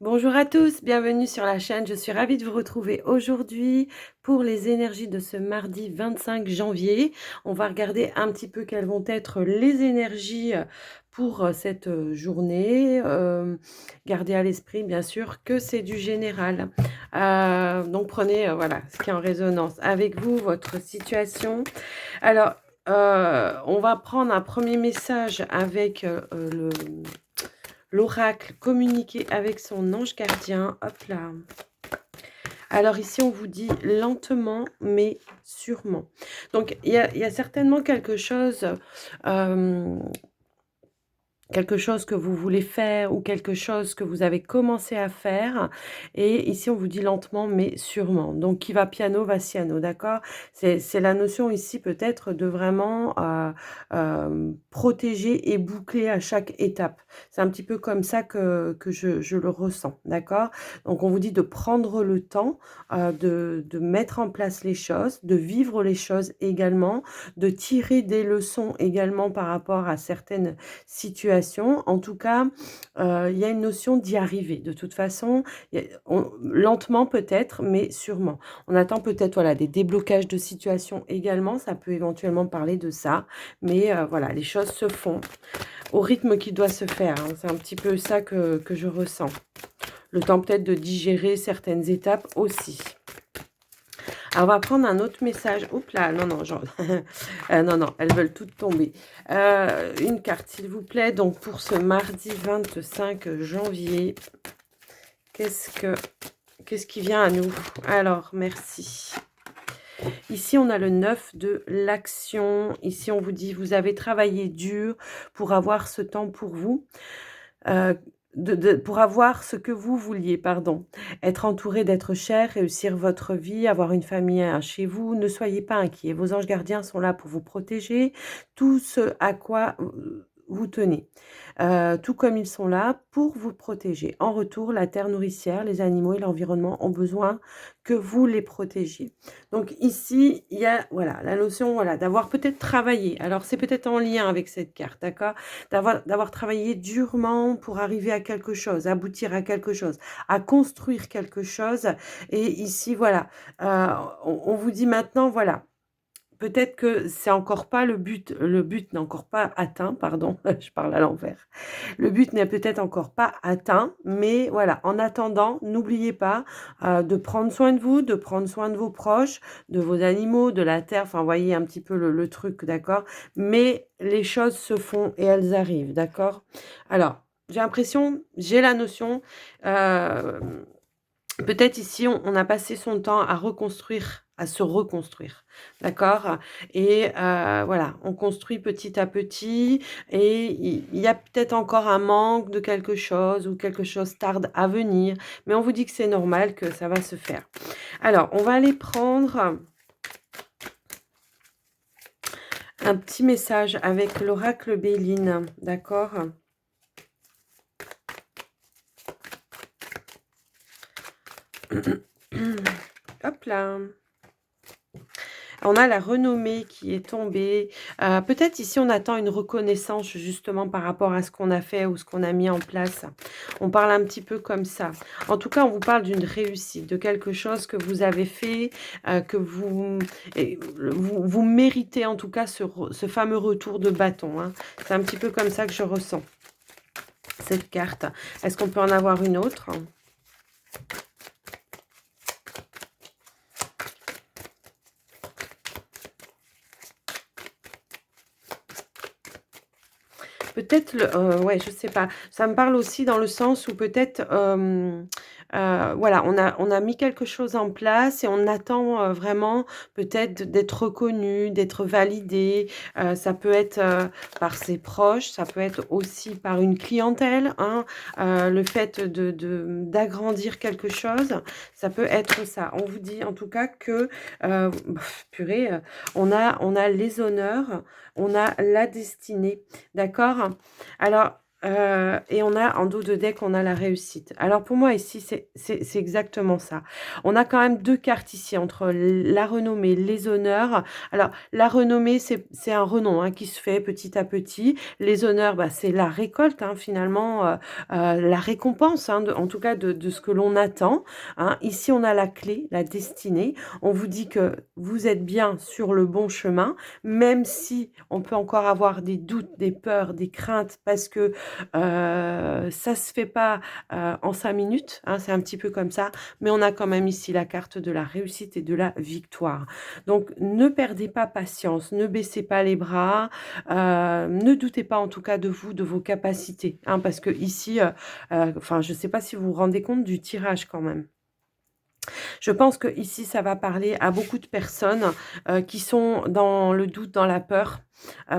Bonjour à tous, bienvenue sur la chaîne. Je suis ravie de vous retrouver aujourd'hui pour les énergies de ce mardi 25 janvier. On va regarder un petit peu quelles vont être les énergies pour cette journée. Gardez à l'esprit, bien sûr, que c'est du général. Donc prenez voilà, ce qui est en résonance avec vous, votre situation. Alors, on va prendre un premier message avec l'oracle communiquer avec son ange gardien. Hop là. Alors ici, on vous dit lentement, mais sûrement. Donc, il y a certainement quelque chose que vous voulez faire ou quelque chose que vous avez commencé à faire. Et ici, on vous dit lentement, mais sûrement. Donc, qui va piano, va siano, d'accord? C'est la notion ici peut-être de vraiment protéger et boucler à chaque étape. C'est un petit peu comme ça que je le ressens, d'accord? Donc, on vous dit de prendre le temps de mettre en place les choses, de vivre les choses également, de tirer des leçons également par rapport à certaines situation. En tout cas, il y a une notion d'y arriver. De toute façon, lentement peut-être, mais sûrement. On attend peut-être voilà, des déblocages de situation également. Ça peut éventuellement parler de ça. Mais voilà, les choses se font au rythme qui doit se faire, hein. C'est un petit peu ça que je ressens. Le temps peut-être de digérer certaines étapes aussi. Alors, on va prendre un autre message. Oups là, non, non, genre, non, non, elles veulent toutes tomber. Une carte, s'il vous plaît. Donc, pour ce mardi 25 janvier, qu'est-ce qui vient à nous? Alors, merci. Ici, on a le 9 de l'action. Ici, on vous dit, vous avez travaillé dur pour avoir ce temps pour vous. Pour avoir ce que vous vouliez, pardon. Être entouré d'êtres chers, réussir votre vie, avoir une famille chez vous. Ne soyez pas inquiets. Vos anges gardiens sont là pour vous protéger. Tout ce à quoi vous tenez. Tout comme ils sont là pour vous protéger. En retour, la terre nourricière, les animaux et l'environnement ont besoin que vous les protégiez. Donc ici, il y a voilà, la notion voilà, d'avoir peut-être travaillé. Alors c'est peut-être en lien avec cette carte, d'accord? D'avoir travaillé durement pour arriver à quelque chose, aboutir à quelque chose, à construire quelque chose. Et ici, voilà, on vous dit maintenant, voilà, peut-être que c'est encore pas le but n'est encore pas atteint, pardon, je parle à l'envers. Le but n'est peut-être encore pas atteint, mais voilà, en attendant, n'oubliez pas de prendre soin de vous, de prendre soin de vos proches, de vos animaux, de la terre, enfin, voyez un petit peu le truc, d'accord? Mais les choses se font et elles arrivent, d'accord? Alors, j'ai la notion, heu peut-être ici, on a passé son temps à reconstruire, à se reconstruire, d'accord? Et voilà, on construit petit à petit et il y a peut-être encore un manque de quelque chose ou quelque chose tarde à venir, mais on vous dit que c'est normal, que ça va se faire. Alors, on va aller prendre un petit message avec l'oracle Béline, d'accord? Hop là. On a la renommée qui est tombée. Peut-être ici, on attend une reconnaissance justement par rapport à ce qu'on a fait ou ce qu'on a mis en place. On parle un petit peu comme ça. En tout cas, on vous parle d'une réussite, de quelque chose que vous avez fait, que vous méritez en tout cas ce fameux retour de bâton, hein. C'est un petit peu comme ça que je ressens cette carte. Est-ce qu'on peut en avoir une autre? Peut-être ouais, je sais pas. Ça me parle aussi dans le sens où peut-être, voilà, on a mis quelque chose en place et on attend, vraiment peut-être d'être reconnu, d'être validé. Ça peut être, par ses proches, ça peut être aussi par une clientèle, hein. Le fait d'agrandir quelque chose, ça peut être ça. On vous dit en tout cas que, purée, on a les honneurs, on a la destinée. D'accord? Alors, Et on a en dos de deck, on a la réussite. Alors pour moi ici, c'est exactement ça. On a quand même 2 cartes ici entre la renommée, les honneurs. Alors la renommée, c'est un renom, hein, qui se fait petit à petit. Les honneurs, bah, c'est la récolte, hein, finalement, la récompense, hein, en tout cas de ce que l'on attend, hein. Ici, on a la clé, la destinée. On vous dit que vous êtes bien sur le bon chemin, même si on peut encore avoir des doutes, des peurs, des craintes parce que ça se fait pas, en 5 minutes, hein, c'est un petit peu comme ça, mais on a quand même ici la carte de la réussite et de la victoire. Donc ne perdez pas patience, ne baissez pas les bras, ne doutez pas en tout cas de vous, de vos capacités, hein, parce qu'ici, enfin je ne sais pas si vous vous rendez compte du tirage quand même. Je pense que ici, ça va parler à beaucoup de personnes, qui sont dans le doute, dans la peur,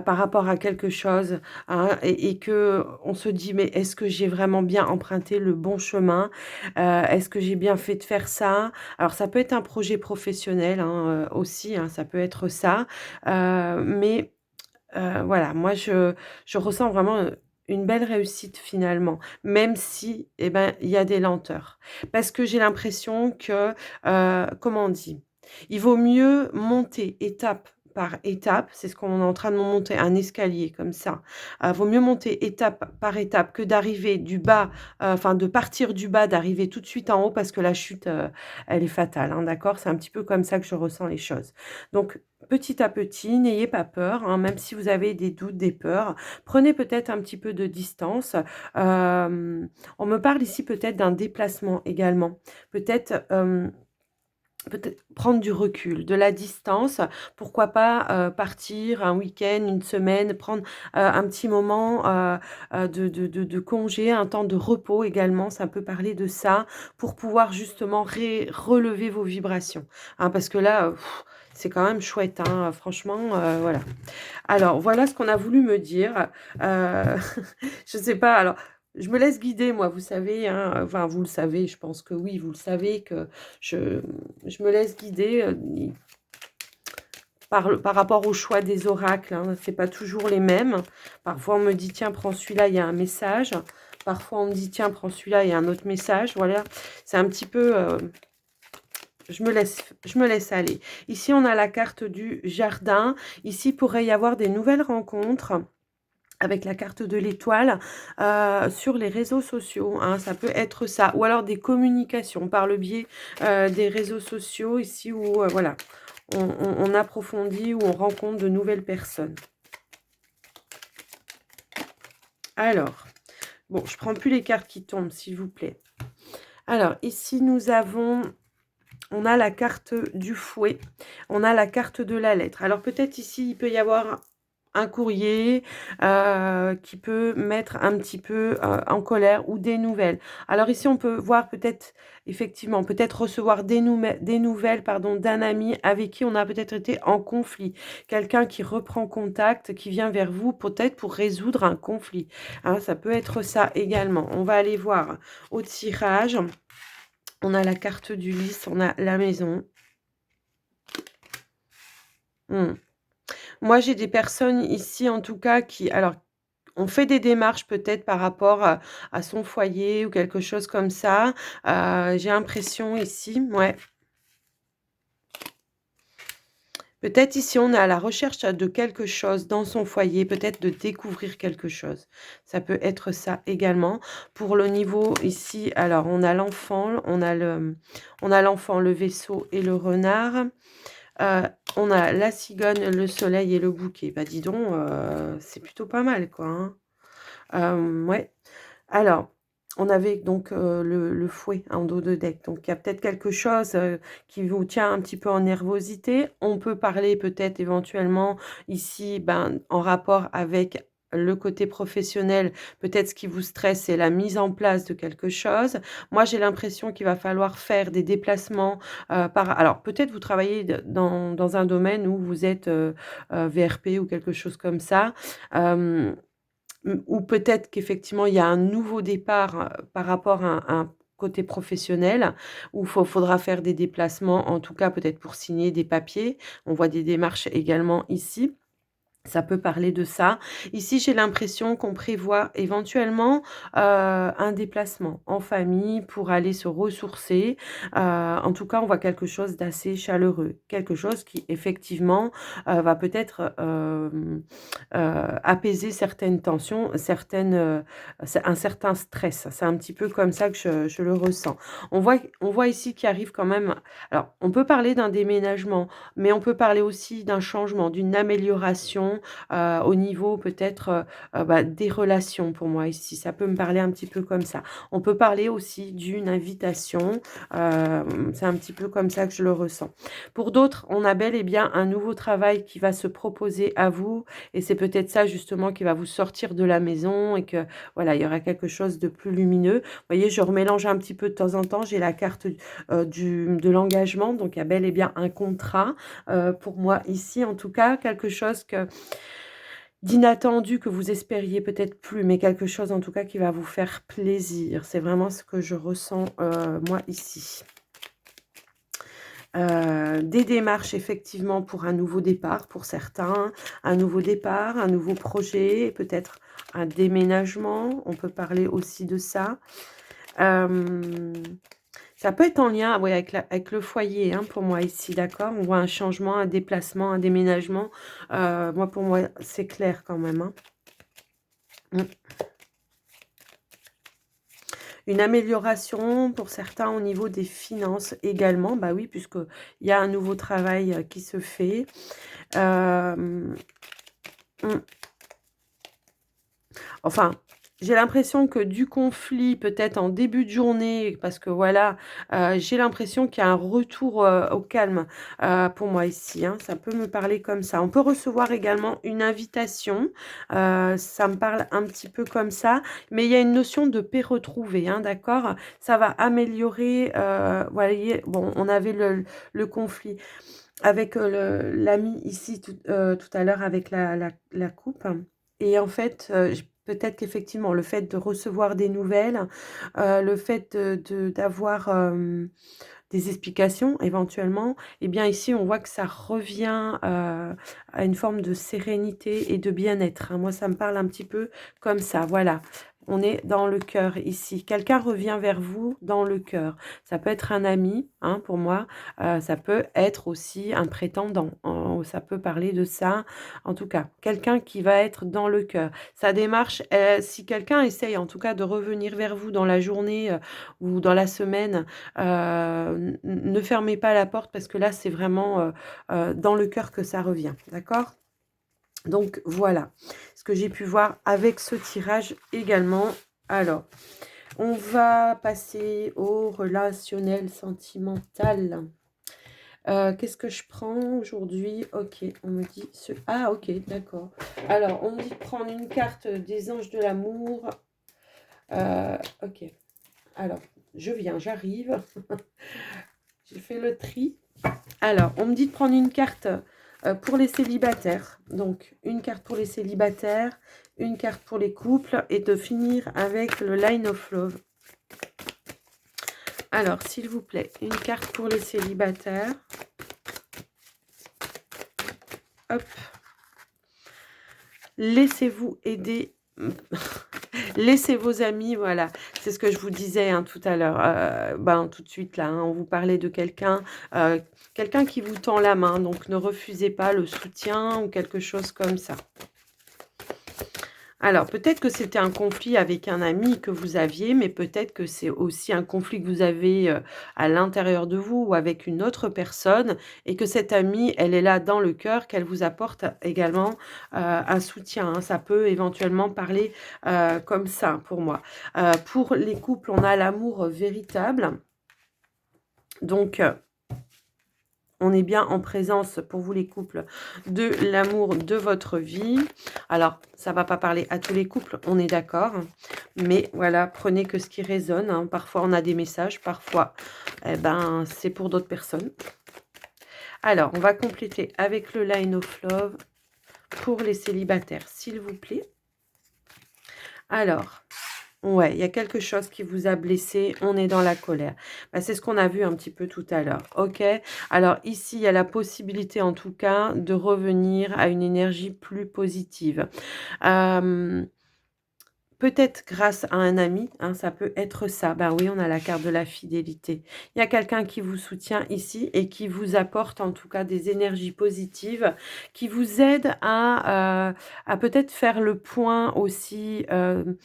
par rapport à quelque chose, hein, et qu'on se dit: «Mais est-ce que j'ai vraiment bien emprunté le bon chemin? Est-ce que j'ai bien fait de faire ça?» Alors ça peut être un projet professionnel, hein, aussi, hein, ça peut être ça, mais voilà, moi je ressens vraiment, une belle réussite finalement, même si, eh ben, il y a des lenteurs. Parce que j'ai l'impression que, comment on dit? Il vaut mieux monter étape par étape, c'est ce qu'on est en train de monter, un escalier comme ça. Vaut mieux monter étape par étape que d'arriver du bas, enfin de partir du bas, d'arriver tout de suite en haut parce que la chute, elle est fatale, hein, d'accord? C'est un petit peu comme ça que je ressens les choses. Donc petit à petit, n'ayez pas peur, hein, même si vous avez des doutes, des peurs. Prenez peut-être un petit peu de distance. On me parle ici peut-être d'un déplacement également. Peut-être, peut-être prendre du recul, de la distance. Pourquoi pas, partir un week-end, une semaine, prendre, un petit moment, de congé, un temps de repos également, ça peut parler de ça, pour pouvoir justement relever vos vibrations, hein, parce que là, c'est quand même chouette, hein, franchement, voilà. Alors voilà ce qu'on a voulu me dire, je sais pas, alors je me laisse guider moi, vous savez, hein, enfin vous le savez, je pense que oui, vous le savez que je je me laisse guider, par rapport au choix des oracles, hein, c'est pas toujours les mêmes. Parfois on me dit: «Tiens, prends celui-là, il y a un message». Parfois on me dit: «Tiens, prends celui-là, il y a un autre message». Voilà, c'est un petit peu, je me laisse aller. Ici, on a la carte du jardin. Ici, il pourrait y avoir des nouvelles rencontres avec la carte de l'étoile, sur les réseaux sociaux, hein, ça peut être ça. Ou alors des communications par le biais, des réseaux sociaux ici où, voilà, on approfondit, où on rencontre de nouvelles personnes. Alors, bon, je prends plus les cartes qui tombent, s'il vous plaît. Alors ici, on a la carte du fouet, on a la carte de la lettre. Alors peut-être ici, il peut y avoir un courrier, qui peut mettre un petit peu, en colère ou des nouvelles. Alors ici, on peut voir peut-être effectivement, peut-être recevoir des nouvelles, pardon, d'un ami avec qui on a peut-être été en conflit. Quelqu'un qui reprend contact, qui vient vers vous peut-être pour résoudre un conflit, hein, ça peut être ça également. On va aller voir au tirage. On a la carte du lys, on a la maison. Mmh. Moi, j'ai des personnes ici, en tout cas, qui alors, on fait des démarches peut-être par rapport à son foyer ou quelque chose comme ça. J'ai l'impression ici, ouais. Peut-être ici, on est à la recherche de quelque chose dans son foyer, peut-être de découvrir quelque chose. Ça peut être ça également. Pour le niveau ici, alors on a l'enfant, on a l'enfant, le vaisseau et le renard. Heu, on a la cigogne, le soleil et le bouquet. Bah, dis donc, c'est plutôt pas mal quoi, hein. Ouais. Alors, on avait donc, le fouet en dos de deck, donc il y a peut-être quelque chose, qui vous tient un petit peu en nervosité. On peut parler peut-être éventuellement ici, ben, en rapport avec le côté professionnel, peut-être ce qui vous stresse, c'est la mise en place de quelque chose. Moi, j'ai l'impression qu'il va falloir faire des déplacements, alors peut-être vous travaillez dans un domaine où vous êtes, VRP ou quelque chose comme ça. Ou peut-être qu'effectivement, il y a un nouveau départ, par rapport à un côté professionnel où faudra faire des déplacements, en tout cas peut-être pour signer des papiers. On voit des démarches également ici. Ça peut parler de ça. Ici, j'ai l'impression qu'on prévoit éventuellement, un déplacement en famille pour aller se ressourcer. En tout cas, on voit quelque chose d'assez chaleureux. Quelque chose qui effectivement, va peut-être, apaiser certaines tensions, un certain stress. C'est un petit peu comme ça que je le ressens. On voit ici qu'il arrive quand même alors on peut parler d'un déménagement, mais on peut parler aussi d'un changement, d'une amélioration, au niveau peut-être, des relations pour moi ici. Ça peut me parler un petit peu comme ça. On peut parler aussi d'une invitation, c'est un petit peu comme ça que je le ressens. Pour d'autres, on a bel et bien un nouveau travail qui va se proposer à vous et c'est peut-être ça justement qui va vous sortir de la maison et que voilà, il y aura quelque chose de plus lumineux. Vous voyez, je remélange un petit peu de temps en temps. J'ai la carte, de l'engagement, donc il y a bel et bien un contrat, pour moi ici en tout cas, quelque chose d'inattendu que vous espériez peut-être plus, mais quelque chose en tout cas qui va vous faire plaisir. C'est vraiment ce que je ressens, moi ici. Des démarches effectivement pour un nouveau départ pour certains, un nouveau départ, un nouveau projet, et peut-être un déménagement, on peut parler aussi de ça. Hem, Ça peut être en lien, ouais, avec le foyer, hein, pour moi ici, d'accord? On voit un changement, un déplacement, un déménagement. Moi, pour moi, c'est clair quand même, hein. Mmh. Une amélioration pour certains au niveau des finances également, bah oui, puisqu'il y a un nouveau travail, qui se fait. Hem, mmh. Enfin, j'ai l'impression que du conflit, peut-être en début de journée, parce que voilà, j'ai l'impression qu'il y a un retour, au calme, pour moi ici, hein. Ça peut me parler comme ça. On peut recevoir également une invitation, ça me parle un petit peu comme ça, mais il y a une notion de paix retrouvée, hein, d'accord? Ça va améliorer, voyez, bon, on avait le conflit avec, l'ami ici tout à l'heure avec la coupe et en fait, j peut-être qu'effectivement le fait de recevoir des nouvelles, le fait d'avoir, des explications éventuellement et bien ici on voit que ça revient, à une forme de sérénité et de bien-être, hein. Moi ça me parle un petit peu comme ça, voilà. On est dans le cœur ici. Quelqu'un revient vers vous dans le cœur. Ça peut être un ami, hein, pour moi, ça peut être aussi un prétendant. Ça peut parler de ça. En tout cas, quelqu'un qui va être dans le cœur. Sa démarche, si quelqu'un essaye en tout cas de revenir vers vous dans la journée, ou dans la semaine, ne fermez pas la porte parce que là, c'est vraiment, dans le cœur que ça revient, d'accord? Donc voilà, ce que j'ai pu voir avec ce tirage également. Alors, on va passer au relationnel sentimental. Qu'est-ce que je prends aujourd'hui? OK, on me dit ce ah OK, d'accord. Alors, on me dit de prendre une carte des anges de l'amour. OK. Alors, j'arrive. J'ai fait le tri. Alors, on me dit de prendre une carte, pour les célibataires. Donc, une carte pour les célibataires, une carte pour les couples et de finir avec le Line of Love. Alors, s'il vous plaît, une carte pour les célibataires. Hop. Laissez-vous aider. Laissez vos amis, voilà. C'est ce que je vous disais, hein, tout à l'heure. Tout de suite là, hein, on vous parlait de quelqu'un qui vous tend la main, donc ne refusez pas le soutien ou quelque chose comme ça. Alors, peut-être que c'était un conflit avec un ami que vous aviez, mais peut-être que c'est aussi un conflit que vous avez, à l'intérieur de vous ou avec une autre personne et que cette amie, elle est là dans le cœur, qu'elle vous apporte également, un soutien, hein. Ça peut éventuellement parler, comme ça pour moi. Pour les couples, on a l'amour véritable. Donc, on est bien en présence, pour vous les couples, de l'amour de votre vie. Alors, ça ne va pas parler à tous les couples, on est d'accord. Mais voilà, prenez que ce qui résonne, hein. Parfois, on a des messages, parfois, c'est pour d'autres personnes. Alors, on va compléter avec le Line of Love pour les célibataires, s'il vous plaît. Alors, Ouais, il y a quelque chose qui vous a blessé, on est dans la colère. Bah, c'est ce qu'on a vu un petit peu tout à l'heure, OK? Alors ici, il y a la possibilité en tout cas de revenir à une énergie plus positive. Hem, Peut-être grâce à un ami, hein, ça peut être ça. Bah oui, on a la carte de la fidélité. Il y a quelqu'un qui vous soutient ici et qui vous apporte en tout cas des énergies positives, qui vous aide à peut-être faire le point aussi, de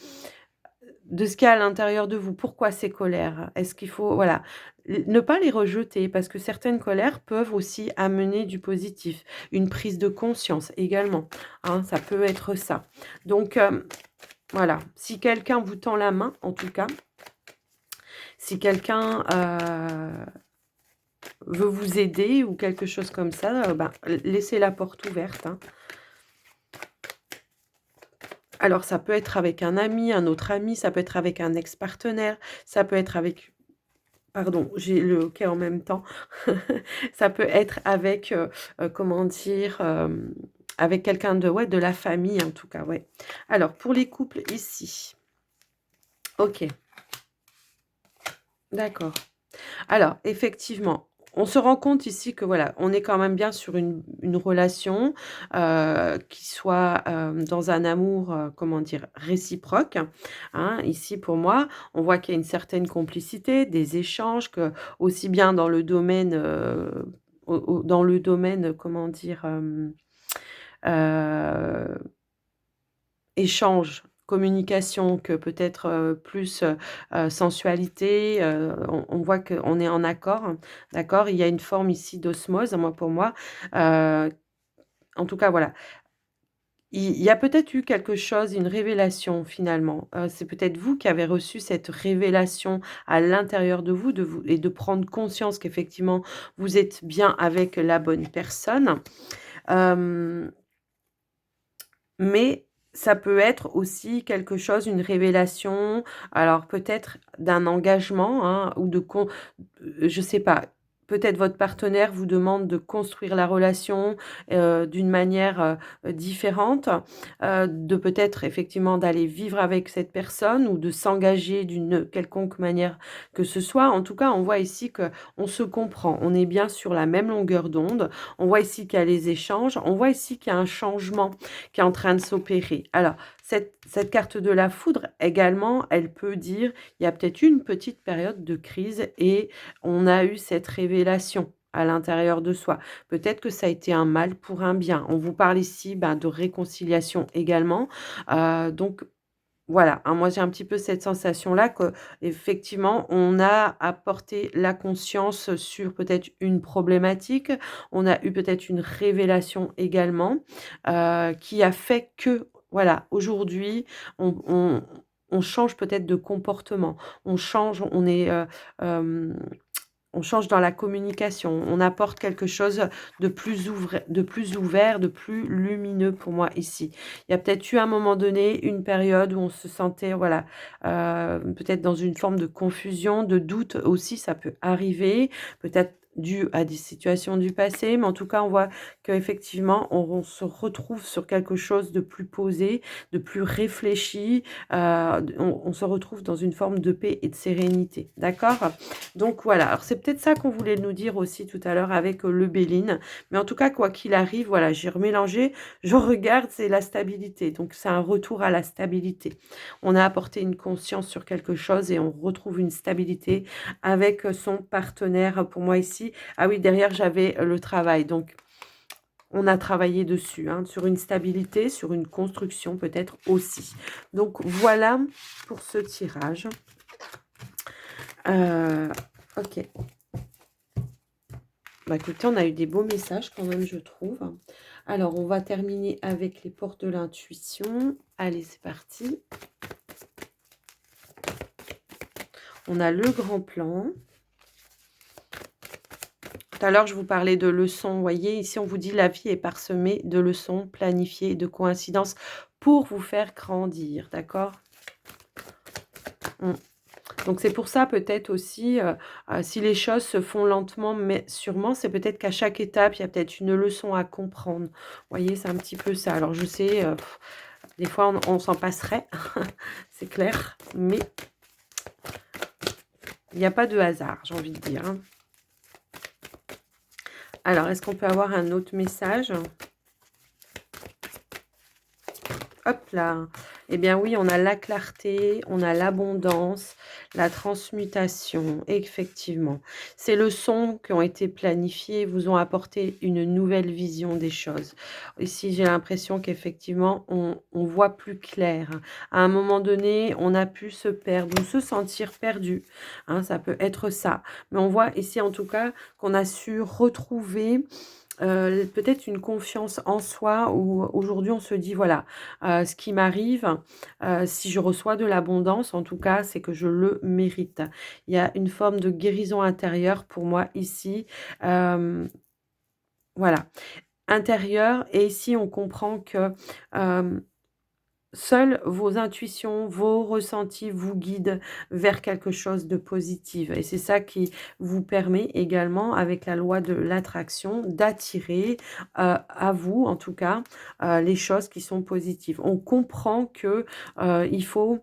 ce qu'il y a à l'intérieur de vous. Pourquoi ces colères? Est-ce qu'il faut voilà, ne pas les rejeter parce que certaines colères peuvent aussi amener du positif. Une prise de conscience également, hein, ça peut être ça. Donc voilà, si quelqu'un vous tend la main en tout cas, si quelqu'un, veut vous aider ou quelque chose comme ça, ben, laissez la porte ouverte, hein. Alors ça peut être avec un ami, un autre ami, ça peut être avec un ex-partenaire, ça peut être avec pardon, j'ai le hoquet en même temps. Ça peut être avec, comment dire? Avec quelqu'un de ouais, de la famille en tout cas, ouais. Alors pour les couples ici, OK, d'accord. Alors effectivement, on se rend compte ici que voilà, on est quand même bien sur une relation, qui soit, dans un amour, comment dire? Réciproque, hein. Ici pour moi, on voit qu'il y a une certaine complicité, des échanges, que aussi bien dans le domaine, dans le domaine, comment dire? Heu Échange, communication que peut-être, plus, sensualité, on voit qu'on est en accord, hein, d'accord? Il y a une forme ici d'osmose, moi pour moi, heu, en tout cas voilà. Il y a peut-être eu quelque chose, une révélation finalement, c'est peut-être vous qui avez reçu cette révélation à l'intérieur de vous et de prendre conscience qu'effectivement vous êtes bien avec la bonne personne. Hem Mais ça peut être aussi quelque chose, une révélation, alors peut-être d'un engagement, hein, ou de je sais pas, peut-être votre partenaire vous demande de construire la relation, d'une manière, différente, de peut-être effectivement d'aller vivre avec cette personne ou de s'engager d'une quelconque manière que ce soit. En tout cas, on voit ici que on se comprend, on est bien sur la même longueur d'onde. On voit ici qu'il y a les échanges, on voit ici qu'il y a un changement qui est en train de s'opérer. Alors, cette carte de la foudre également, elle peut dire, il y a peut-être une petite période de crise et on a eu cette révélation à l'intérieur de soi. Peut-être que ça a été un mal pour un bien. On vous parle ici, ben, de réconciliation également. Donc voilà, hein, moi j'ai un petit peu cette sensation-là que effectivement on a apporté la conscience sur peut-être une problématique. On a eu peut-être une révélation également, qui a fait que, voilà, aujourd'hui on change peut-être de comportement. On change, hem on change dans la communication, on apporte quelque chose de plus ouvert, de plus lumineux pour moi ici. Il y a peut-être eu à un moment donné une période où on se sentait voilà, peut-être dans une forme de confusion, de doute aussi, ça peut arriver, peut-être dû à des situations du passé, mais en tout cas, on voit qu'effectivement, on se retrouve sur quelque chose de plus posé, de plus réfléchi, on se retrouve dans une forme de paix et de sérénité, d'accord? Donc voilà, alors c'est peut-être ça qu'on voulait nous dire aussi tout à l'heure avec, le Béline. Mais en tout cas, quoi qu'il arrive, voilà, j'ai remélangé, je regarde, c'est la stabilité. Donc c'est un retour à la stabilité. On a apporté une conscience sur quelque chose et on retrouve une stabilité avec, son partenaire, pour moi ici. Ah oui, derrière j'avais, le travail, donc on a travaillé dessus, hein, sur une stabilité, sur une construction peut-être aussi. Donc voilà pour ce tirage. Heu, OK. Bah, écoutez, on a eu des beaux messages quand même, je trouve. Alors, on va terminer avec les portes de l'intuition. Allez, c'est parti. On a le grand plan. Tout à l'heure, je vous parlais de leçons. Vous voyez, ici, on vous dit la vie est parsemée de leçons planifiées et de coïncidences pour vous faire grandir. D'accord? Mm. Donc c'est pour ça peut-être aussi, si les choses se font lentement mais sûrement, c'est peut-être qu'à chaque étape, il y a peut-être une leçon à comprendre. Vous voyez, c'est un petit peu ça. Alors je sais, Des fois, on s'en passerait, c'est clair, mais il n'y a pas de hasard, j'ai envie de dire, hein. Alors, est-ce qu'on peut avoir un autre message? Hop là! Eh bien oui, on a la clarté, on a l'abondance, la transmutation, effectivement. Ces leçons qui ont été planifiées vous ont apporté une nouvelle vision des choses. Ici, j'ai l'impression qu'effectivement, on voit plus clair. À un moment donné, on a pu se perdre ou se sentir perdu, hein, ça peut être ça. Mais on voit ici, en tout cas, qu'on a su retrouver peut-être une confiance en soi où aujourd'hui on se dit: «Voilà, ce qui m'arrive, si je reçois de l'abondance, en tout cas, c'est que je le mérite». Il y a une forme de guérison intérieure pour moi ici, hem, voilà, intérieure et ici on comprend que, hem seules vos intuitions, vos ressentis vous guident vers quelque chose de positif et c'est ça qui vous permet également, avec la loi de l'attraction, d'attirer, à vous, en tout cas, les choses qui sont positives. On comprend que, il faut,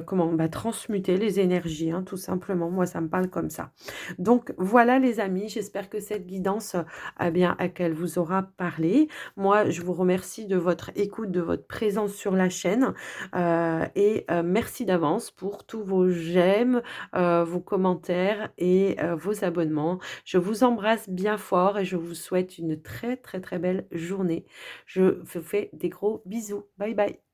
comment? Bah, transmuter les énergies, hein, tout simplement. Moi, ça me parle comme ça. Donc voilà les amis, j'espère que cette guidance, eh bien, qu'elle vous aura parlé. Moi, je vous remercie de votre écoute, de votre présence sur la chaîne, merci d'avance pour tous vos j'aime, vos commentaires et vos abonnements. Je vous embrasse bien fort et je vous souhaite une très, très, très belle journée. Je vous fais des gros bisous. Bye bye.